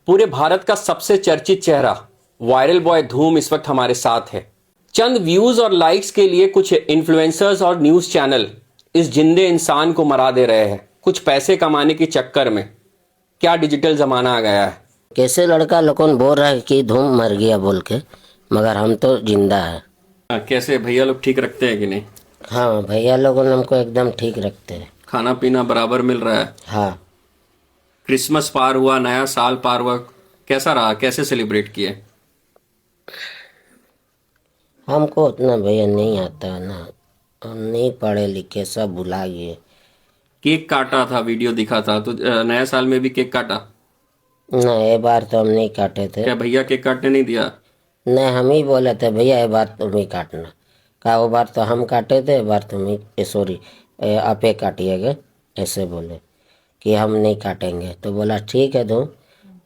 पूरे भारत का सबसे चर्चित चेहरा वायरल बॉय धूम इस वक्त हमारे साथ है। चंद व्यूज और लाइक्स के लिए कुछ इन्फ्लुएंसर्स और न्यूज चैनल इस जिंदे इंसान को मरा दे रहे हैं, कुछ पैसे कमाने के चक्कर में। क्या डिजिटल जमाना आ गया है। कैसे लड़का लोगों बोल रहा है कि धूम मर गया बोल के, मगर हम तो जिंदा है। कैसे भैया लोग ठीक रखते हैं कि नहीं? हाँ, भैया लोगों हमको एकदम ठीक रखते हैं। खाना पीना बराबर मिल रहा है? हाँ। क्रिसमस पार हुआ, नया साल पार हुआ, कैसा रहा, कैसे सेलिब्रेट किए? हमको उतना भैया नहीं आता ना, हम नहीं पढ़े लिखे, सब भुला गए। केक काटा था, वीडियो दिखा था, तो नया साल में भी केक काटा? ना, ये बार तो हम नहीं काटे थे। क्या भैया केक काटने नहीं दिया? नहीं, हम ही बोले थे भैया ये बार तुम ही काटना। कहा वो बार तो हम काटे थे, बार तुम ही, सॉरी आप ही काटिएगा, ऐसे बोले कि हम नहीं काटेंगे। तो बोला ठीक है धूम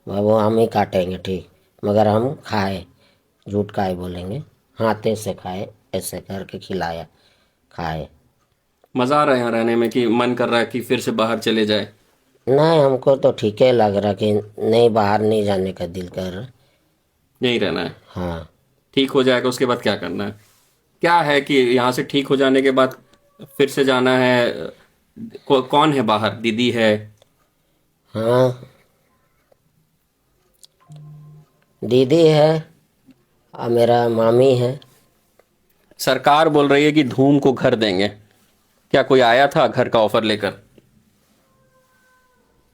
बाबू, हम ही काटेंगे ठीक, मगर हम खाए, झूठ का ही बोलेंगे, हाथे से खाए, ऐसे करके खिलाया, खाए। मजा आ रहा है यहाँ रहने में कि मन कर रहा है कि फिर से बाहर चले जाए? नहीं, हमको तो ठीक है लग रहा कि नहीं, बाहर नहीं जाने का दिल कर रहा। यहीं रहना है? हाँ। ठीक हो जाएगा उसके बाद क्या करना है? क्या है कि यहाँ से ठीक हो जाने के बाद फिर से जाना है? कौन है बाहर? दीदी है? हाँ, दीदी है और मेरा मामी है। सरकार बोल रही है कि धूम को घर देंगे, क्या कोई आया था घर का ऑफर लेकर?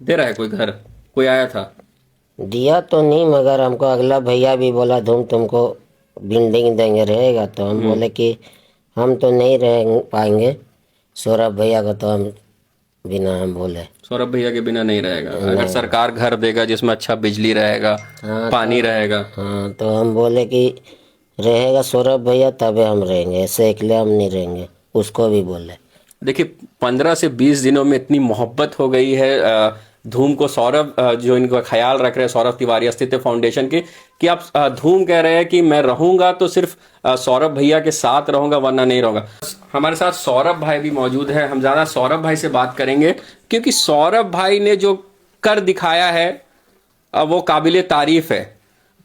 दे रहा है कोई घर? कोई आया था? दिया तो नहीं, मगर हमको अगला भैया भी बोला धूम तुमको बिल्डिंग देंगे, रहेगा। तो हम बोले कि हम तो नहीं रह पाएंगे, सौरभ भैया को तो हम बिना, हम बोले सौरभ भैया के बिना नहीं रहेगा। अगर नहीं। सरकार घर देगा जिसमें अच्छा बिजली रहेगा, हाँ पानी रहेगा। हाँ, तो हम बोले कि रहेगा सौरभ भैया तबे हम रहेंगे, ऐसे अकेले हम नहीं रहेंगे, उसको भी बोले। देखिए 15 से 20 दिनों में इतनी मोहब्बत हो गई है धूम को। सौरभ जो इनका ख्याल रख रहे हैं, सौरभ तिवारी अस्तित्व फाउंडेशन के, कि आप धूम कह रहे हैं कि मैं रहूंगा तो सिर्फ सौरभ भैया के साथ रहूंगा, वरना नहीं रहूंगा। हमारे साथ सौरभ भाई भी मौजूद है। हम ज्यादा सौरभ भाई से बात करेंगे क्योंकि सौरभ भाई ने जो कर दिखाया है वो काबिले तारीफ है।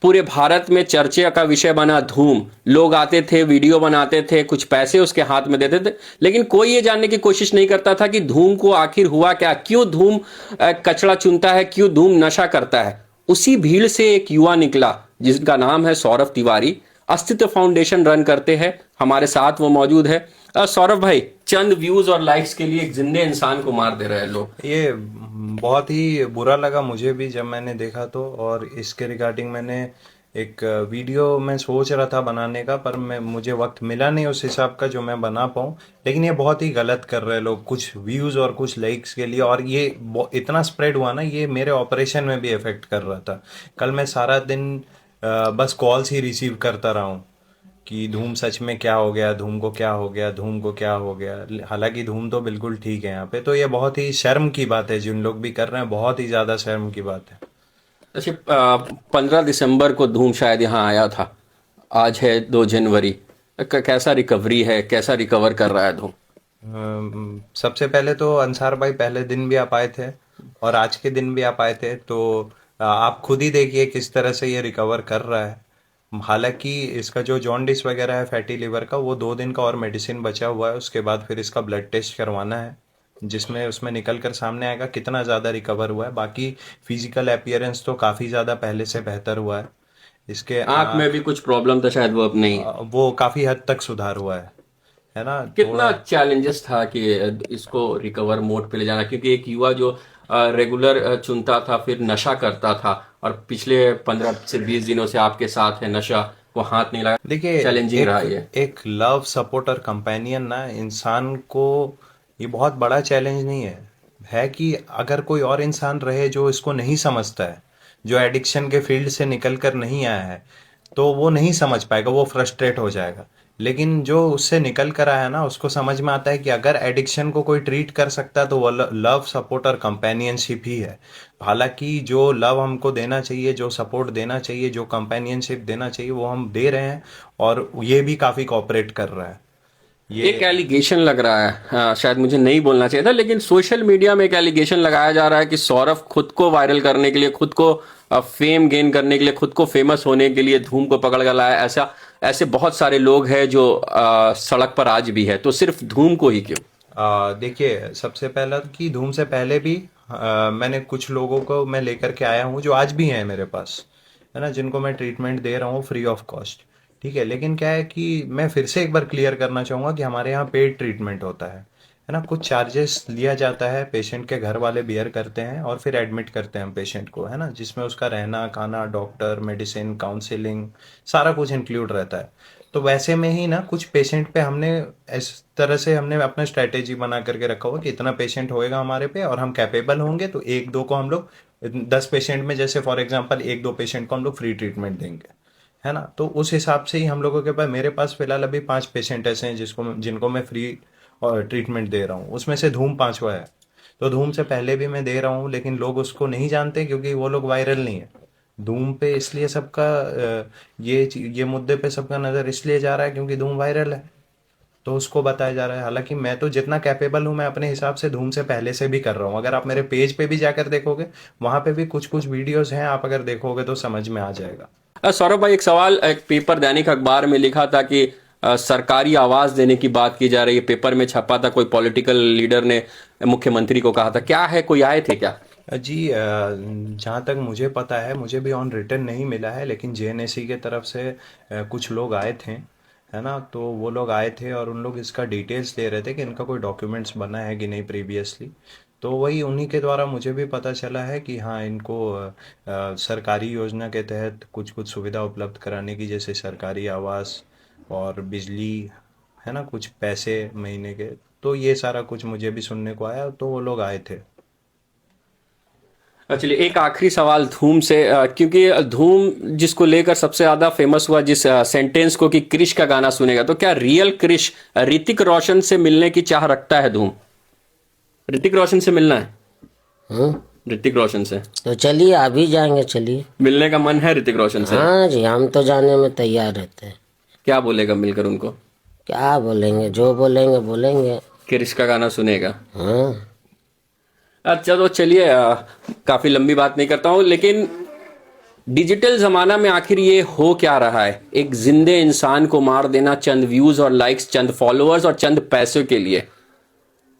पूरे भारत में चर्चा का विषय बना धूम। लोग आते थे, वीडियो बनाते थे, कुछ पैसे उसके हाथ में देते थे, लेकिन कोई ये जानने की कोशिश नहीं करता था कि धूम को आखिर हुआ क्या, क्यों धूम कचड़ा चुनता है, क्यों धूम नशा करता है। उसी भीड़ से एक युवा निकला जिसका नाम है सौरभ तिवारी, अस्तित्व फाउंडेशन रन करते हैं। हमारे साथ वो मौजूद है। सौरभ भाई, चंद व्यूज और लाइक्स के लिए एक जिंदे इंसान को मार दे रहे हैं लोग। ये बहुत ही बुरा लगा मुझे भी जब मैंने देखा तो, और इसके रिगार्डिंग मैंने एक वीडियो मैं सोच रहा था बनाने का, पर मुझे वक्त मिला नहीं उस हिसाब का जो मैं बना पाऊँ। लेकिन ये बहुत ही गलत कर रहे हैं लोग, कुछ व्यूज़ और कुछ लाइक्स के लिए। और ये इतना स्प्रेड हुआ ना, ये मेरे ऑपरेशन में भी इफेक्ट कर रहा था। कल मैं सारा दिन बस कॉल्स ही रिसीव करता रहा हूँ कि धूम सच में क्या हो गया, धूम को क्या हो गया, धूम को क्या हो गया। हालांकि धूम तो बिल्कुल ठीक है यहाँ पे। तो ये बहुत ही शर्म की बात है, जिन लोग भी कर रहे हैं बहुत ही ज्यादा शर्म की बात है। अच्छा, 15 दिसंबर को धूम शायद यहाँ आया था, आज है 2 जनवरी। कैसा रिकवरी है, कैसा रिकवर कर रहा है धूम? सबसे पहले तो अंसार भाई, पहले दिन भी आप आए थे और आज के दिन भी आप आए थे, तो आप खुद ही देखिए किस तरह से ये रिकवर कर रहा है। हालांकि इसका जो जॉन्डिस वगैरह है, फैटी लिवर का, वो 2 दिन का और मेडिसिन बचा हुआ है। उसके बाद फिर इसका ब्लड टेस्ट करवाना है, जिसमें उसमें निकल कर सामने आएगा कितना ज़्यादा रिकवर हुआ है। बाकी फिजिकल अपीयरेंस तो काफ़ी ज़्यादा पहले से बेहतर हुआ है। इसके आंख में भी कुछ प्रॉब्लम था शायद, वो अब नहीं? वो काफ़ी हद तक सुधार हुआ है ना। कितना चैलेंजेस था कि इसको रिकवर मोड पे ले जाना, क्योंकि एक युवा जो रेगुलर चुनता था, फिर नशा करता था, और पिछले 15 से 20 दिनों से आपके साथ है, नशा को हाथ नहीं लगा। देखिए, चैलेंजिंग रहा ये। एक लव सपोर्ट और कंपेनियन ना इंसान को, ये बहुत बड़ा चैलेंज नहीं है कि अगर कोई और इंसान रहे जो इसको नहीं समझता है, जो एडिक्शन के फील्ड से निकल कर नहीं आया है, तो वो नहीं समझ पाएगा, वो फ्रस्ट्रेट हो जाएगा। लेकिन जो उससे निकल कर आया ना, उसको समझ में आता है कि अगर एडिक्शन को कोई ट्रीट कर सकता है तो वो लव सपोर्ट और कंपेनियनशिप ही है। हालांकि जो लव हमको देना चाहिए, जो सपोर्ट देना चाहिए, जो कंपेनियनशिप देना चाहिए, वो हम दे रहे हैं, और ये भी काफ़ी कोऑपरेट कर रहा है। एक एलिगेशन लग रहा है, हाँ, शायद मुझे नहीं बोलना चाहिए था, लेकिन सोशल मीडिया में एक एलिगेशन लगाया जा रहा है कि सौरभ खुद को वायरल करने के लिए, खुद को फेम गेन करने के लिए, खुद को फेमस होने के लिए धूम को पकड़ कर लाया, ऐसे बहुत सारे लोग हैं जो सड़क पर आज भी है, तो सिर्फ धूम को ही क्यों? देखिए, सबसे पहला कि धूम से पहले भी मैंने कुछ लोगों को मैं लेकर के आया हूँ जो आज भी हैं मेरे पास, है ना, जिनको मैं ट्रीटमेंट दे रहा हूँ फ्री ऑफ कॉस्ट। ठीक है, लेकिन क्या है कि मैं फिर से एक बार क्लियर करना चाहूँगा कि हमारे यहाँ पेड ट्रीटमेंट होता है ना, कुछ चार्जेस लिया जाता है, पेशेंट के घर वाले बियर करते हैं और फिर एडमिट करते हैं हम पेशेंट को, है ना, जिसमें उसका रहना, खाना, डॉक्टर, मेडिसिन, काउंसलिंग, सारा कुछ इंक्लूड रहता है। तो वैसे में ही ना कुछ पेशेंट पे हमने इस तरह से हमने अपना स्ट्रेटेजी बना करके रखा हुआ कि इतना पेशेंट होएगा हमारे पे और हम कैपेबल होंगे तो एक दो को हम लोग 10 पेशेंट में जैसे फॉर एग्जांपल एक दो पेशेंट को हम लोग फ्री ट्रीटमेंट देंगे, है ना। तो उस हिसाब से ही हम लोगों के पास, मेरे पास फिलहाल अभी 5 पेशेंट ऐसे हैं जिनको मैं फ्री और ट्रीटमेंट दे रहा हूँ, उसमें से धूम 5वां है। तो धूम से पहले भी मैं दे रहा हूँ लेकिन लोग उसको नहीं जानते क्योंकि वो लोग वायरल नहीं है। धूम पे इसलिए सबका ये मुद्दे पे सबका नज़र इसलिए जा रहा है क्योंकि धूम वायरल है, तो उसको बताया जा रहा है। हालांकि मैं तो जितना कैपेबल हूँ मैं अपने हिसाब से धूम से पहले से भी कर रहा हूँ। अगर आप मेरे पेज पे भी जाकर देखोगे, वहाँ पे भी कुछ कुछ वीडियोस हैं, आप अगर देखोगे तो समझ में आ जाएगा। सौरभ भाई, एक सवाल, एक पेपर दैनिक अखबार में लिखा था कि सरकारी आवाज देने की बात की जा रही है, पेपर में छपा था, कोई पॉलिटिकल लीडर ने मुख्यमंत्री को कहा था, क्या है, कोई आए थे क्या? जी, जहाँ तक मुझे पता है, मुझे भी ऑन रिटर्न नहीं मिला है, लेकिन जेएनएससी के तरफ से कुछ लोग आए थे, है ना। तो वो लोग आए थे और उन लोग इसका डिटेल्स दे रहे थे कि इनका कोई डॉक्यूमेंट्स बना है कि नहीं प्रीवियसली। तो वही उन्हीं के द्वारा मुझे भी पता चला है कि हाँ, इनको सरकारी योजना के तहत कुछ कुछ सुविधा उपलब्ध कराने की, जैसे सरकारी आवास और बिजली, है ना, कुछ पैसे महीने के। तो ये सारा कुछ मुझे भी सुनने को आया, तो वो लोग आए थे। चलिए, एक आखिरी सवाल धूम से, क्योंकि धूम जिसको लेकर सबसे ज्यादा फेमस हुआ, जिस सेंटेंस को कि क्रिश का गाना सुनेगा, तो क्या रियल क्रिश ऋतिक रोशन से मिलने की चाह रखता है धूम? ऋतिक रोशन से मिलना है? ऋतिक रोशन से तो चलिए अभी जाएंगे, चलिए। मिलने का मन है ऋतिक रोशन से? हाँ जी, हम तो जाने में तैयार रहते हैं। क्या बोलेगा मिलकर उनको? क्या बोलेंगे, जो बोलेंगे बोलेंगे। क्रिश का गाना सुनेगा? हाँ। अच्छा, तो चलिए, काफी लंबी बात नहीं करता हूं, लेकिन डिजिटल जमाना में आखिर ये हो क्या रहा है? एक जिंदे इंसान को मार देना चंद व्यूज और लाइक्स, चंद फॉलोअर्स और चंद पैसों के लिए।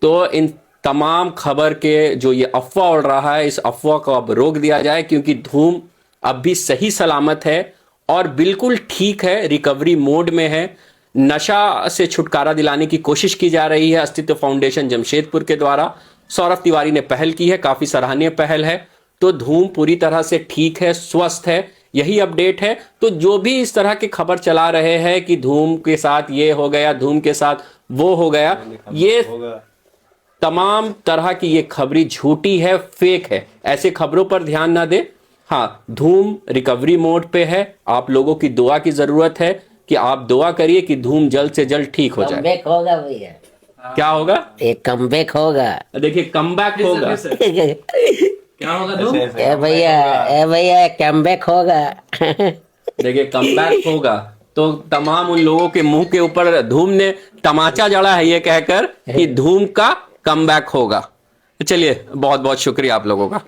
तो इन तमाम खबर के जो ये अफवाह उड़ रहा है, इस अफवाह को अब रोक दिया जाए, क्योंकि धूम अब भी सही सलामत है और बिल्कुल ठीक है, रिकवरी मोड में है। नशा से छुटकारा दिलाने की कोशिश की जा रही है अस्तित्व फाउंडेशन जमशेदपुर के द्वारा। सौरभ तिवारी ने पहल की है, काफी सराहनीय पहल है। तो धूम पूरी तरह से ठीक है, स्वस्थ है, यही अपडेट है। तो जो भी इस तरह की खबर चला रहे हैं कि धूम के साथ ये हो गया, धूम के साथ वो हो गया, ये तमाम तरह की ये खबरी झूठी है, फेक है। ऐसे खबरों पर ध्यान ना दे। हाँ, धूम रिकवरी मोड पे है, आप लोगों की दुआ की जरूरत है कि आप दुआ करिए कि धूम जल्द से जल्द ठीक हो जाए। कमबैक होगा भैया। क्या होगा? एक कमबैक होगा। देखिए, कमबैक होगा। क्या होगा धूम? ए भैया कमबैक होगा। देखिए, कमबैक होगा। तो तमाम उन लोगों के मुंह के ऊपर धूम ने तमाचा जड़ा है ये कहकर कि धूम का कमबैक होगा। चलिए, बहुत बहुत शुक्रिया आप लोगों का।